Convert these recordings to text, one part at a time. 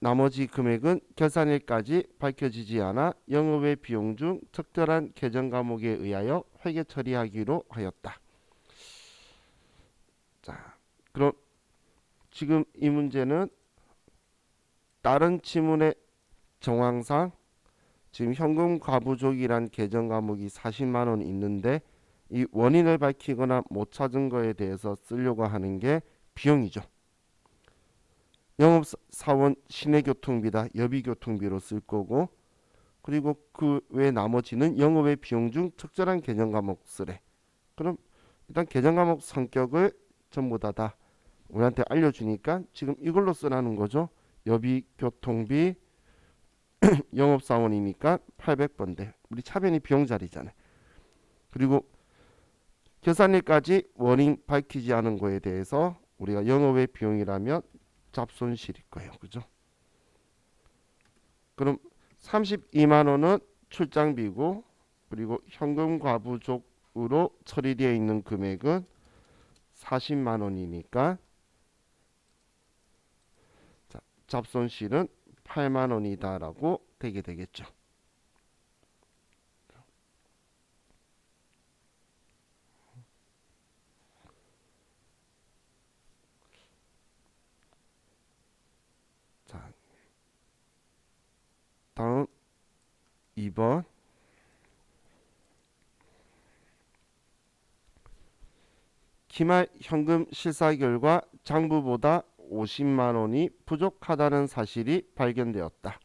나머지 금액은 결산일까지 밝혀지지 않아 영업외 비용 중 특별한 계정 과목에 의하여 회계 처리하기로 하였다. 자, 그럼 지금 이 문제는 다른 지문의 정황상 지금 현금 과부족이란 계정 과목이 40만 원 있는데 이 원인을 밝히거나 못 찾은 거에 대해서 쓰려고 하는 게 비용이죠. 영업사원 시내교통비다 여비교통비로 쓸 거고, 그리고 그 외 나머지는 영업의 비용 중 특별한 계정 과목 쓰래. 그럼 일단 계정 과목 성격을 전부 다 우리한테 알려주니까 지금 이걸로 쓰라는 거죠. 여비교통비 영업사원이니까 800번대. 우리 차변이 비용 자리잖아요. 그리고 결산일까지 원인 밝히지 않은 거에 대해서 우리가 영업의 비용이라면 잡손실일 거예요. 그죠? 그럼 32만 원은 출장비고, 그리고 현금 과부족으로 처리되어 있는 금액은 40만 원이니까 자, 잡손실은 8만 원이다라고 되게 되겠죠. 자, 다음 2번. 기말 현금 실사 결과 장부보다 50만 원이 부족하다는 사실이 발견되었다.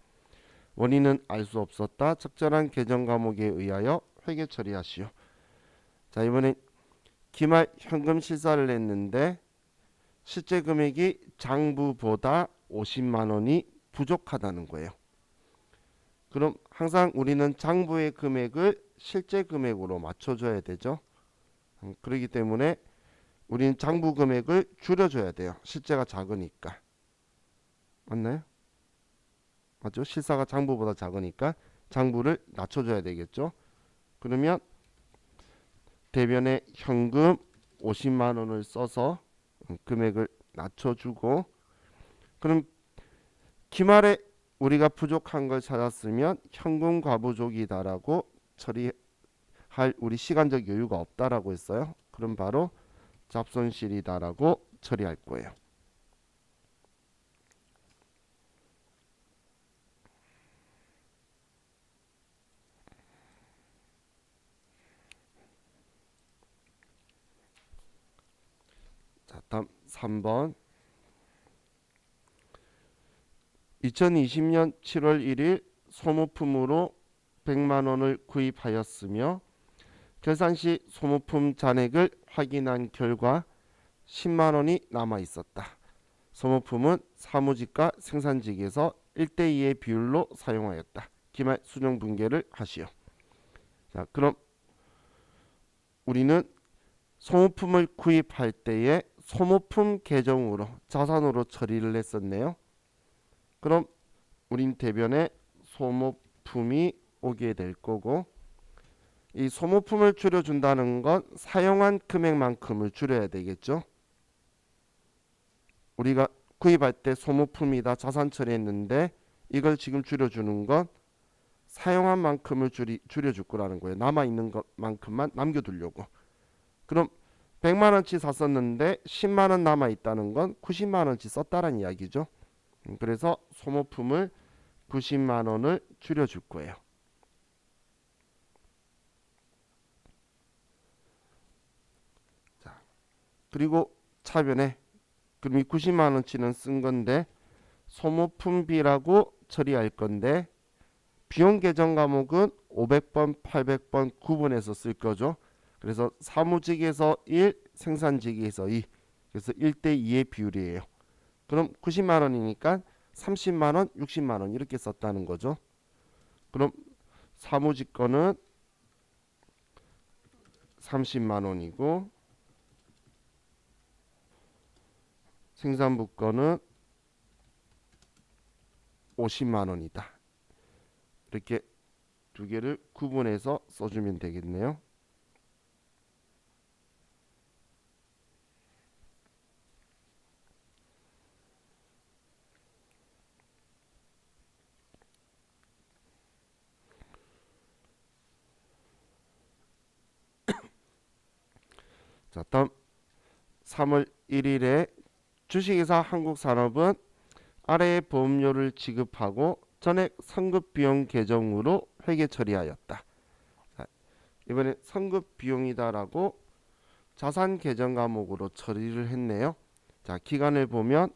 원인은 알 수 없었다. 적절한 계정 과목에 의하여 회계 처리하시오. 자, 이번엔 기말 현금 실사를 했는데 실제 금액이 장부보다 50만 원이 부족하다는 거예요. 그럼 항상 우리는 장부의 금액을 실제 금액으로 맞춰줘야 되죠. 그렇기 때문에 우리는 장부 금액을 줄여줘야 돼요. 실제가 작으니까. 맞나요? 맞죠? 실사가 장부보다 작으니까 장부를 낮춰줘야 되겠죠. 그러면 대변에 현금 50만 원을 써서 금액을 낮춰주고, 그럼 기말에 우리가 부족한 걸 찾았으면 현금 과부족이다라고 처리할 우리 시간적 여유가 없다라고 했어요. 그럼 바로 잡손실이다라고 처리할 거예요. 자, 다음 3번. 2020년 7월 1일 소모품으로 100만 원을 구입하였으며 결산 시 소모품 잔액을 확인한 결과 10만 원이 남아 있었다. 소모품은 사무직과 생산직에서 1대2의 비율로 사용하였다. 기말 수령 분계를 하시오. 자, 그럼 우리는 소모품을 구입할 때에 소모품 계정으로 자산으로 처리를 했었네요. 그럼 우린 대변에 소모품이 오게 될 거고, 이 소모품을 줄여준다는 건 사용한 금액만큼을 줄여야 되겠죠. 우리가 구입할 때 소모품이다 자산 처리했는데 이걸 지금 줄여주는 건 사용한 만큼을 줄여줄 거라는 거예요. 남아있는 것만큼만 남겨두려고. 그럼 100만 원치 샀었는데 10만 원 남아있다는 건 90만 원치 썼다는 이야기죠. 그래서 소모품을 90만 원을 줄여줄 거예요. 자, 그리고 차변에 그럼 이 90만 원치는 쓴 건데 소모품비라고 처리할 건데 비용 계정 과목은 500번, 800번 구분해서 쓸 거죠. 그래서 사무직에서 1, 생산직에서 2. 그래서 1대2의 비율이에요. 그럼 90만 원이니까 30만 원, 60만 원 이렇게 썼다는 거죠. 그럼 사무직 거는 30만 원이고 생산부 거는 50만 원이다. 이렇게 두 개를 구분해서 써주면 되겠네요. 자, 다음 3월 1일에 주식회사 한국산업은 아래의 보험료를 지급하고 전액 선급 비용 계정으로 회계 처리하였다. 자, 이번에 선급 비용이다라고 자산 계정 과목으로 처리를 했네요. 자, 기간을 보면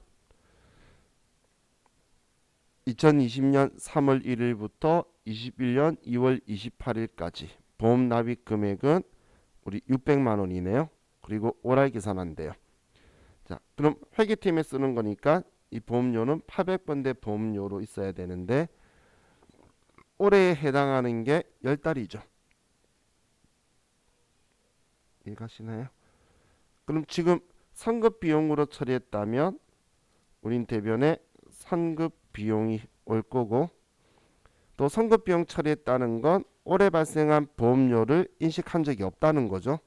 2020년 3월 1일부터 21년 2월 28일까지 보험 납입 금액은 우리 600만 원이네요. 그리고 월할 계산한대요. 자, 그럼 회계팀에 쓰는 거니까 이 보험료는 800번대 보험료로 있어야 되는데 올해에 해당하는 게 10달이죠. 이해가시나요? 그럼 지금 선급 비용으로 처리했다면 우린 대변에 선급 비용이 올 거고, 또 선급 비용 처리했다는 건 올해 발생한 보험료를 인식한 적이 없다는 거죠.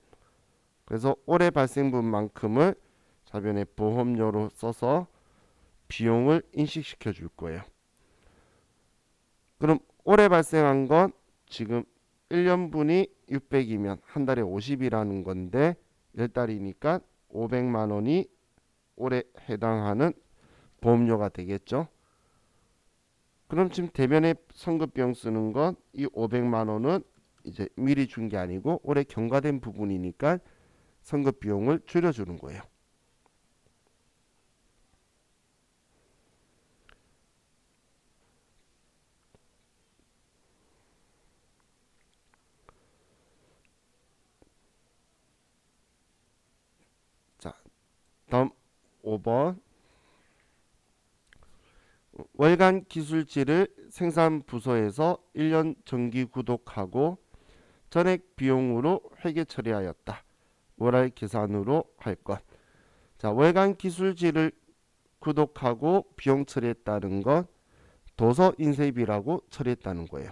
그래서 올해 발생분만큼을 자변에 보험료로 써서 비용을 인식시켜 줄 거예요. 그럼 올해 발생한 건 지금 1년분이 600이면 한 달에 50이라는 건데 10달이니까 500만 원이 올해 해당하는 보험료가 되겠죠. 그럼 지금 대변에 선급 비용 쓰는 건 이 500만 원은 이제 미리 준 게 아니고 올해 경과된 부분이니까 선급 비용을 줄여주는 거예요. 자, 다음 5번. 월간 기술지를 생산 부서에서 1년 정기 구독하고 전액 비용으로 회계 처리하였다. 월할 계산으로 할 것. 자, 월간 기술지를 구독하고 비용 처리했다는 건 도서 인쇄비라고 처리했다는 거예요.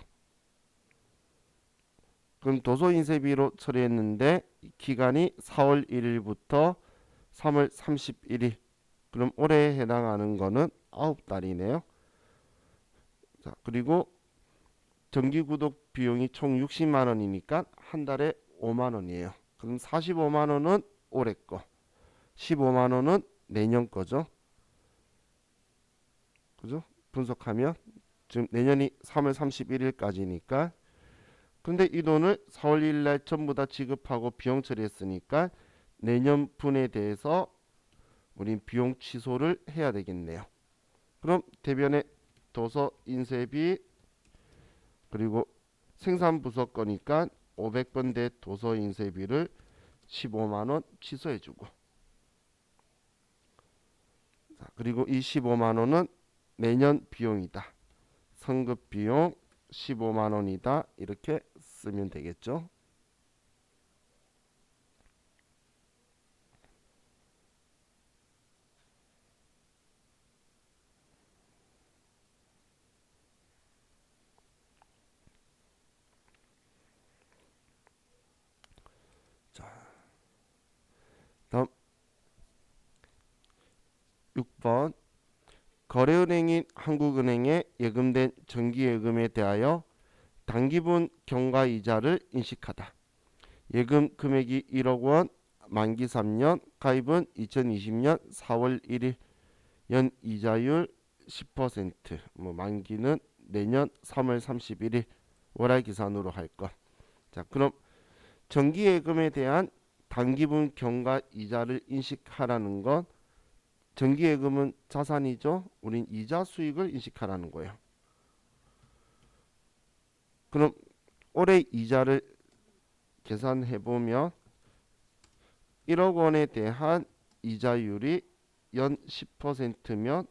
그럼 도서 인쇄비로 처리했는데 기간이 4월 1일부터 3월 31일. 그럼 올해에 해당하는 거는 9달이네요. 자, 그리고 정기 구독 비용이 총 60만 원이니까 한 달에 5만 원이에요. 그럼 45만 원은 올해 거, 15만 원은 내년 거죠. 그죠? 분석하면 지금 내년이 3월 31일까지니까, 근데 이 돈을 4월 1일 날 전부 다 지급하고 비용 처리했으니까 내년 분에 대해서 우린 비용 취소를 해야 되겠네요. 그럼 대변에 도서 인쇄비 그리고 생산부서 거니까 500번대 도서 인쇄비를 15만 원 취소해주고, 자, 그리고 이 15만 원은 내년 비용이다. 선급 비용 15만 원이다. 이렇게 쓰면 되겠죠. 자, 다음 6번. 거래은행인 한국은행에 예금된 정기예금에 대하여 단기분 경과이자를 인식하다. 예금 금액이 1억 원, 만기 3년, 가입은 2020년 4월 1일, 연 이자율 10%, 만기는 내년 3월 31일, 월할 계산으로 할 것. 자, 그럼 정기예금에 대한 단기분 경과 이자를 인식하라는 건, 정기예금은 자산이죠. 우린 이자 수익을 인식하라는 거예요. 그럼 올해 이자를 계산해 보면 1억 원에 대한 이자율이 연 10%면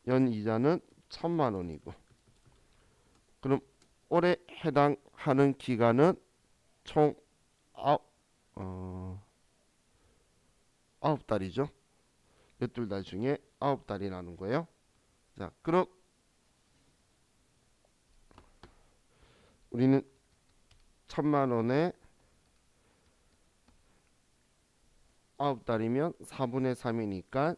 연 이자는 1,000만 원이고, 그럼 올해 해당하는 기간은 총 9달이죠. 12달 중에 9달이라는 거예요. 자, 그럼 우리는 1,000만 원에 9달이면 4분의 3이니까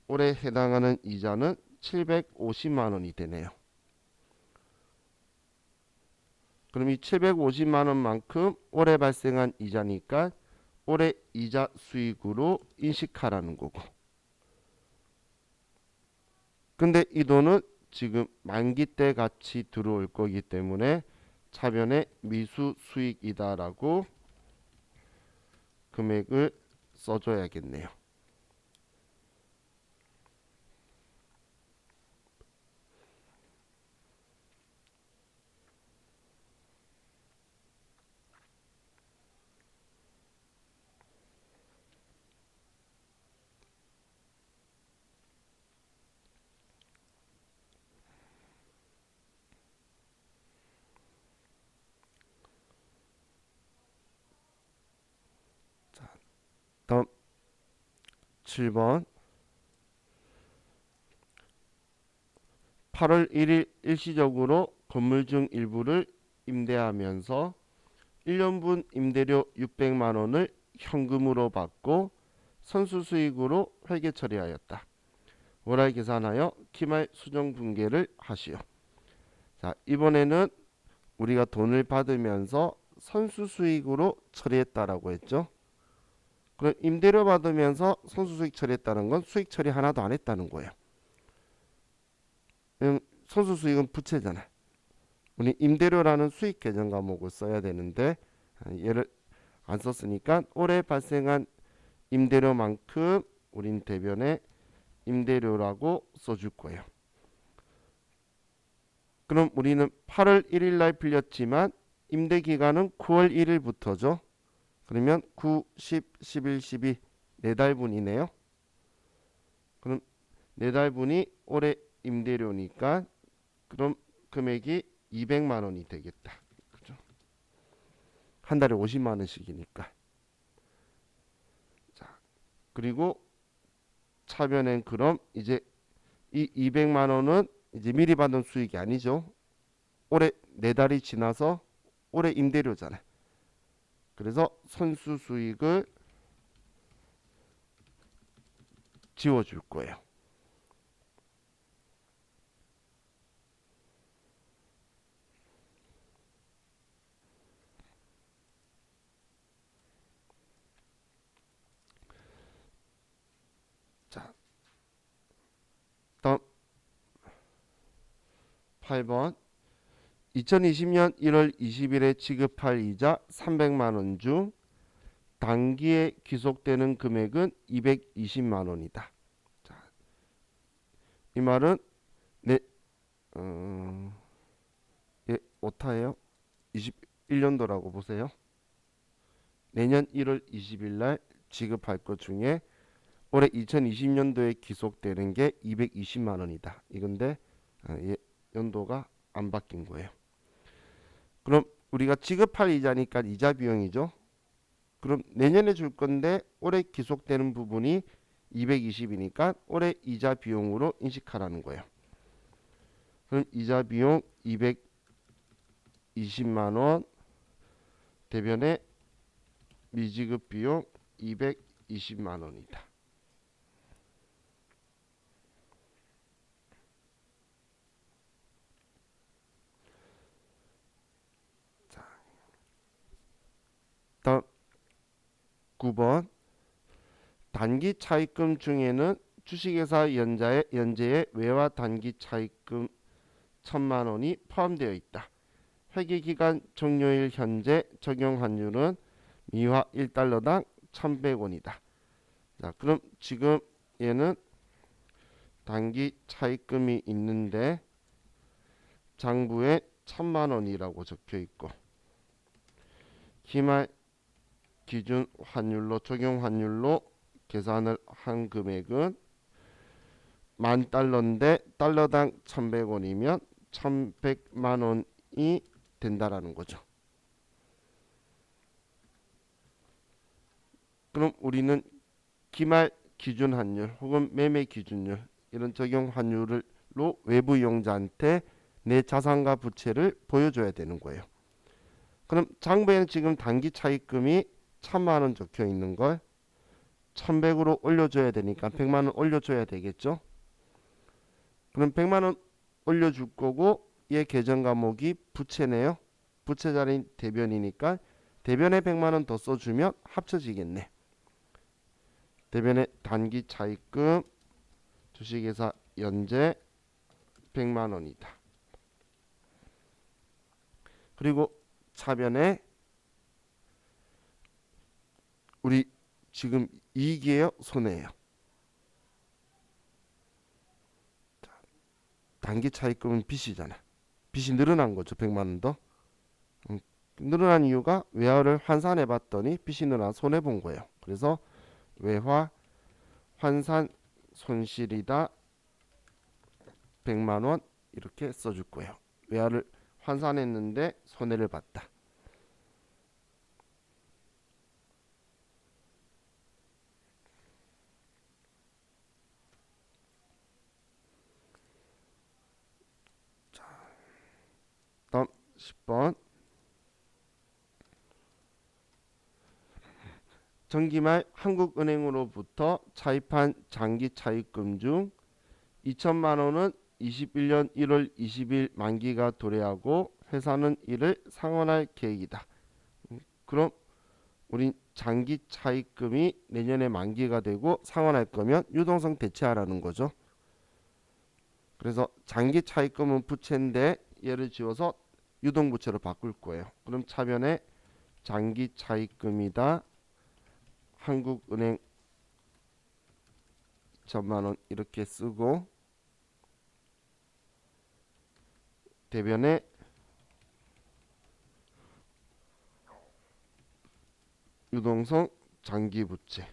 올해 해당하는 이자는 750만 원이 되네요. 그럼 이 750만 원만큼 올해 발생한 이자니까 올해 이자 수익으로 인식하라는 거고. 근데 이 돈은 지금 만기 때 같이 들어올 거기 때문에 차변에 미수 수익이다라고 금액을 써줘야겠네요. 다음 7번 8월 1일 일시적으로 건물 중 일부를 임대하면서 1년분 임대료 600만 원을 현금으로 받고 선수 수익으로 회계 처리하였다. 월할 계산하여 기말 수정 분계를 하시오. 자, 이번에는 우리가 돈을 받으면서 선수 수익으로 처리했다라고 했죠. 그럼 임대료 받으면서 선수 수익 처리했다는 건 수익 처리 하나도 안 했다는 거예요. 선수 수익은 부채잖아요. 우리 임대료라는 수익 계정 과목을 써야 되는데 얘를 안 썼으니까 올해 발생한 임대료만큼 우린 대변에 임대료라고 써줄 거예요. 그럼 우리는 8월 1일 날 빌렸지만 임대 기간은 9월 1일부터죠. 그러면 9, 10, 11, 12 4달분이네요. 그럼 4달분이 올해 임대료니까 그럼 금액이 200만 원이 되겠다. 그죠? 한 달에 50만 원씩이니까. 자, 그리고 차변엔 그럼 이제 이 200만 원은 이제 미리 받은 수익이 아니죠. 올해 4달이 지나서 올해 임대료잖아요. 그래서 선수 수익을 지워줄 거예요. 자, 다음 8번 2020년 1월 20일에 지급할 이자 300만 원 중 단기에 귀속되는 금액은 220만 원이다. 자, 이 말은 네, 예, 오타예요. 21년도라고 보세요. 내년 1월 20일 날 지급할 것 중에 올해 2020년도에 귀속되는 게 220만 원이다. 이건데 연도가 안 바뀐 거예요. 그럼 우리가 지급할 이자니까 이자 비용이죠. 그럼 내년에 줄 건데 올해 귀속되는 부분이 220이니까 올해 이자 비용으로 인식하라는 거예요. 그럼 이자 비용 220만 원 대변에 미지급 비용 220만 원이다. 다음 9번 단기 차입금 중에는 주식회사 연재의 외화 단기 차입금 1,000만 원이 포함되어 있다. 회계기간 종료일 현재 적용 환율은 미화 1달러당 1,100원이다. 자, 그럼 지금 얘는 단기 차입금이 있는데 장부에 1,000만 원이라고 적혀 있고 기말 기준 환율로 적용 환율로 계산을 한 금액은 10,000달러인데 달러당 1,100원이면 1,100만 원이 된다라는 거죠. 그럼 우리는 기말 기준 환율 혹은 매매 기준율 이런 적용 환율로 외부 이용자한테 내 자산과 부채를 보여줘야 되는 거예요. 그럼 장부에는 지금 단기 차입금이 1,000만 원 적혀 있는 걸 1,100으로 올려줘야 되니까 100만 원 올려줘야 되겠죠. 그럼 100만 원 올려줄 거고 얘 계정 과목이 부채네요. 부채 자리인 대변이니까 대변에 100만 원 더 써주면 합쳐지겠네. 대변에 단기 차입금 주식회사 연재 100만 원이다. 그리고 차변에 우리 지금 이익이에요? 손해예요? 단기 차입금은 빚이잖아. 빚이 늘어난 거죠. 100만 원 더. 늘어난 이유가 외화를 환산해 봤더니 빚이 늘어나 손해 본 거예요. 그래서 외화 환산 손실이다. 100만 원 이렇게 써줄 거예요. 외화를 환산했는데 손해를 봤다. 다음 10번. 정기말 한국은행으로부터 차입한 장기 차입금 중 2천만 원은 21년 1월 20일 만기가 도래하고 회사는 이를 상환할 계획이다. 그럼 우린 장기 차입금이 내년에 만기가 되고 상환할 거면 유동성 대체하라는 거죠. 그래서 장기 차입금은 부채인데 얘를 지워서 유동부채로 바꿀 거예요. 그럼 차변에 장기 차입금이다. 한국은행 2천만 원 이렇게 쓰고 대변에 유동성 장기 부채.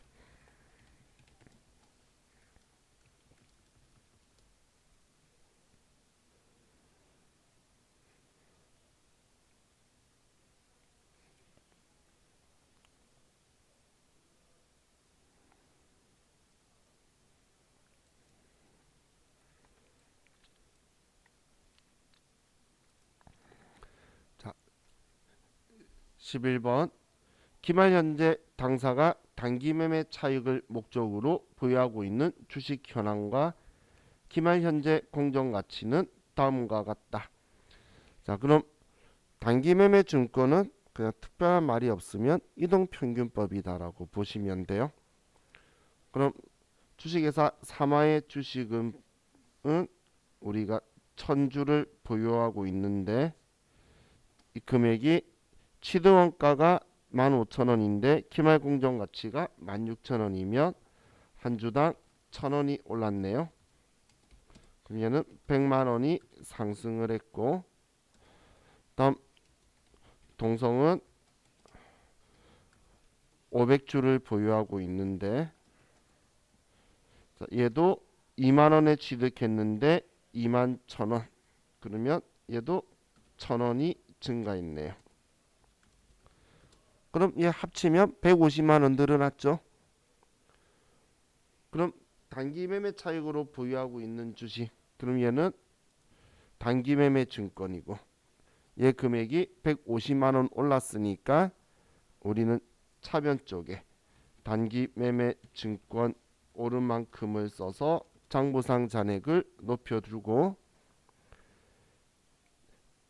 자, 11번. 기말 현재 당사가 단기 매매 차익을 목적으로 보유하고 있는 주식 현황과 기말 현재 공정 가치는 다음과 같다. 자, 그럼 단기 매매 증권은 그냥 특별한 말이 없으면 이동평균법이다라고 보시면 돼요. 그럼 주식회사 삼화의 주식은 우리가 1000주를 보유하고 있는데 이 금액이 취득원가가 15,000원인데 기말 공정 가치가 16,000원이면 한 주당 1,000원이 올랐네요. 그럼 얘는 100만 원이 상승을 했고, 다음 동성은 500주를 보유하고 있는데 얘도 2만 원에 취득했는데 2만 1,000원. 그러면 얘도 1,000원이 증가했네요. 그럼 얘 합치면 150만 원 늘어났죠. 그럼 단기 매매 차익으로 보유하고 있는 주식, 그럼 얘는 단기 매매 증권이고 얘 금액이 150만 원 올랐으니까 우리는 차변 쪽에 단기 매매 증권 오른 만큼을 써서 장부상 잔액을 높여주고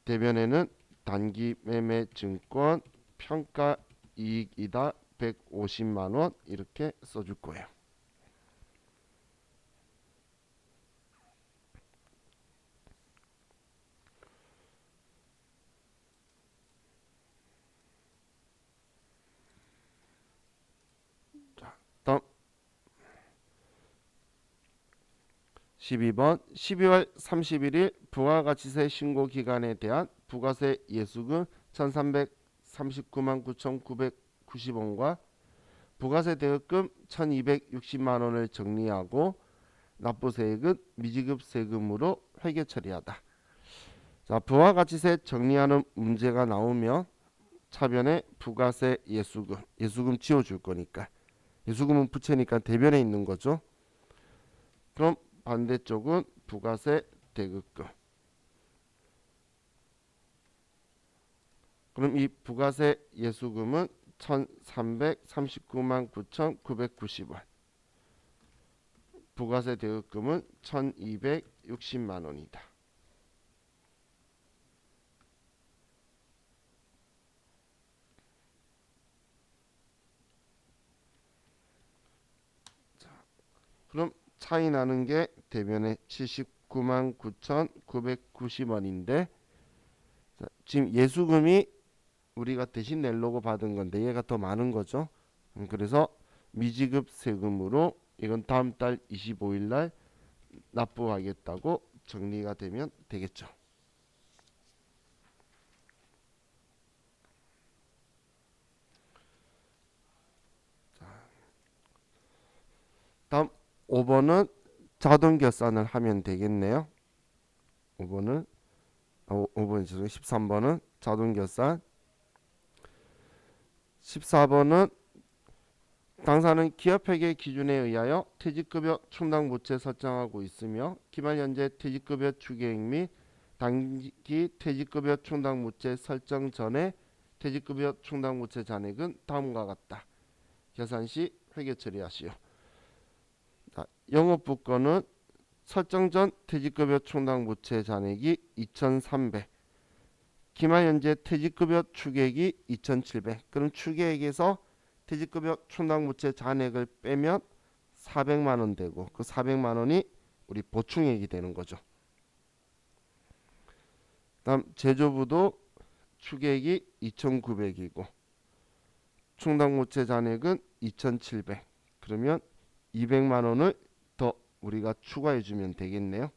대변에는 단기 매매 증권 평가 이익이다 150만 원 이렇게 써줄 거예요. 다음 12번 12월 31일 부가가치세 신고 기간에 대한 부가세 예수금 1339만 9,990원과 부가세 대금금 1260만 원을 정리하고 납부세액은 미지급 세금으로 회계 처리하다. 자, 부가가치세 정리하는 문제가 나오면 차변에 부가세 예수금 지워줄 거니까 예수금은 부채니까 대변에 있는 거죠. 그럼 반대쪽은 부가세 대금금. 그럼 이 부가세 예수금은 1339만 9,990원. 부가세 대금금은 1260만 원이다. 그럼 차이 나는 게 대변에 79만 9,990원인데 지금 예수금이 우리가 대신 내려고 받은 건데 얘가 더 많은 거죠. 그래서 미지급 세금으로 이건 다음 달 25일 날 납부하겠다고 정리가 되면 되겠죠. 다음 5번은 자동 결산을 하면 되겠네요. 5번은 13번은 자동 결산. 14번은 당사는 기업회계 기준에 의하여 퇴직급여 충당 부채 설정하고 있으며 기말 현재 퇴직급여 추계액 및 단기 퇴직급여 충당 부채 설정 전에 퇴직급여 충당 부채 잔액은 다음과 같다. 계산 시 회계 처리하시오. 자, 영업부권은 설정 전 퇴직급여 충당 부채 잔액이 2,300. 기말 현재 퇴직급여 추계액이 2,700. 그럼 추계액에서 퇴직급여 충당부채 잔액을 빼면 400만 원 되고 그 400만 원이 우리 보충액이 되는 거죠. 다음 제조부도 추계액이 2,900이고 충당부채 잔액은 2,700. 그러면 200만 원을 더 우리가 추가해 주면 되겠네요.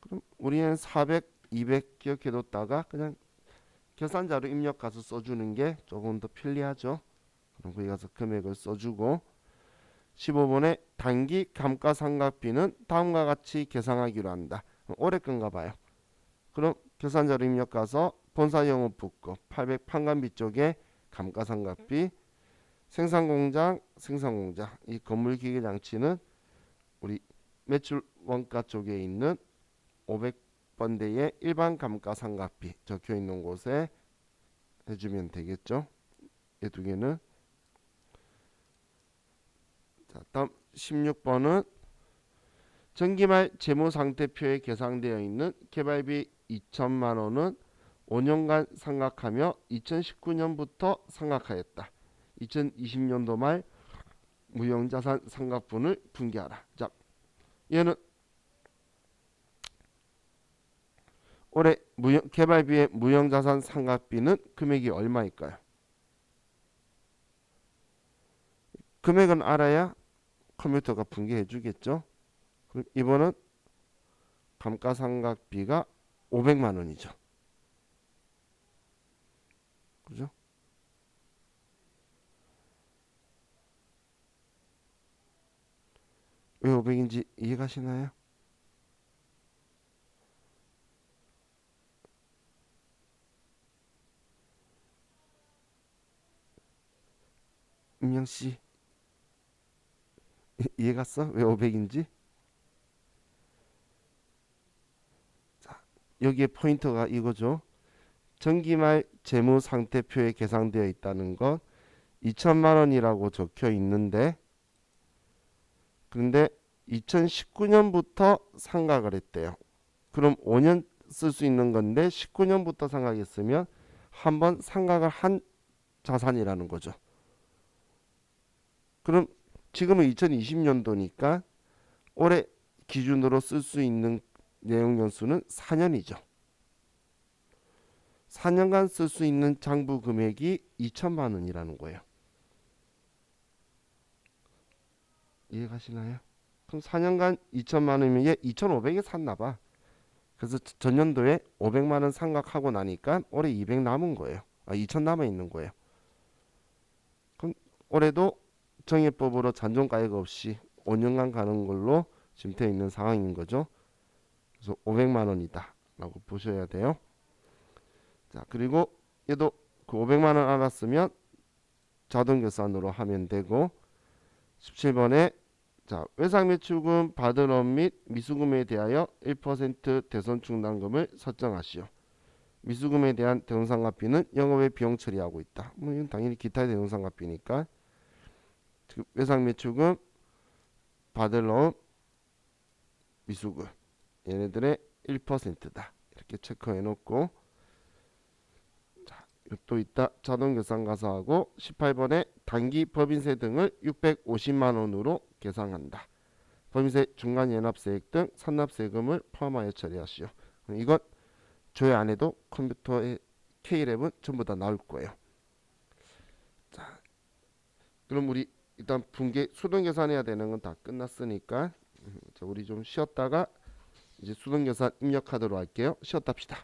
그럼 우리는 400, 200 기억해뒀다가 그냥 계산자로 입력 가서 써주는 게 조금 더 편리하죠. 그럼 거기 가서 금액을 써주고 15번에 단기 감가상각비는 다음과 같이 계산하기로 한다. 올해 건가 봐요. 그럼 계산자로 입력 가서 본사 영업부권 800 판관비 쪽에 감가상각비 생산공장 이 건물기계장치는 우리 매출 원가 쪽에 있는 500번대의 일반 감가상각비 적혀 있는 곳에 해주면 되겠죠. 이 두 개는. 자, 다음 16번은 전기말 재무상태표에 계상되어 있는 개발비 2천만 원은 5년간 상각하며 2019년부터 상각하였다. 2020년도 말 무형자산 상각분을 분기하라. 자, 얘는 올해 개발비의 무형자산 상각비는 금액이 얼마일까요? 금액은 알아야 컴퓨터가 분기해 주겠죠. 그럼 이번은 감가상각비가 500만 원이죠. 그죠? 왜 500인지 이해가시나요? 임영씨 이해갔어? 왜 500인지? 자, 여기에 포인트가 이거죠. 전기말 재무상태표에 계상되어 있다는 건 2천만 원이라고 적혀 있는데 그런데 2019년부터 상각을 했대요. 그럼 5년 쓸 수 있는 건데 19년부터 상각했으면 한번 상각을 한 자산이라는 거죠. 그럼 지금은 2020년도니까 올해 기준으로 쓸 수 있는 내용 연수는 4년이죠. 4년간 쓸 수 있는 장부 금액이 2천만 원이라는 거예요. 이해가시나요? 그럼 4년간 2천만 원이면 얘 2,500에 샀나 봐. 그래서 전년도에 500만 원 상각하고 나니까 올해 200 남은 거예요. 2천 남아 있는 거예요. 그럼 올해도 정해법으로 잔존가액 없이 5년간 가는 걸로 지금 되어 있는 상황인 거죠. 그래서 500만 원이다 라고 보셔야 돼요. 자, 그리고 얘도 그 500만 원 알았으면 자동 결산으로 하면 되고 17번에 자, 외상매출금 받은 업 및 미수금에 대하여 1% 대손 충당금을 설정하시오. 미수금에 대한 대손상각비는 영업의 비용 처리하고 있다. 뭐 이건 당연히 기타의 대손상각비니까 외상매출금 받을 업 미수금 얘네들의 1%다. 이렇게 체크해 놓고 자, 또 있다. 자동결산가사하고 18번에 단기 법인세 등을 650만 원으로 계상한다. 법인세, 중간연합세액 등 산납세금을 포함하여 처리하시오. 이건 조회 안 해도 컴퓨터의 K랩은 전부 다 나올 거예요. 자, 그럼 우리 일단 분계 수동 계산해야 되는 건 다 끝났으니까 자, 우리 좀 쉬었다가 이제 수동 계산 입력하도록 할게요. 쉬었답시다.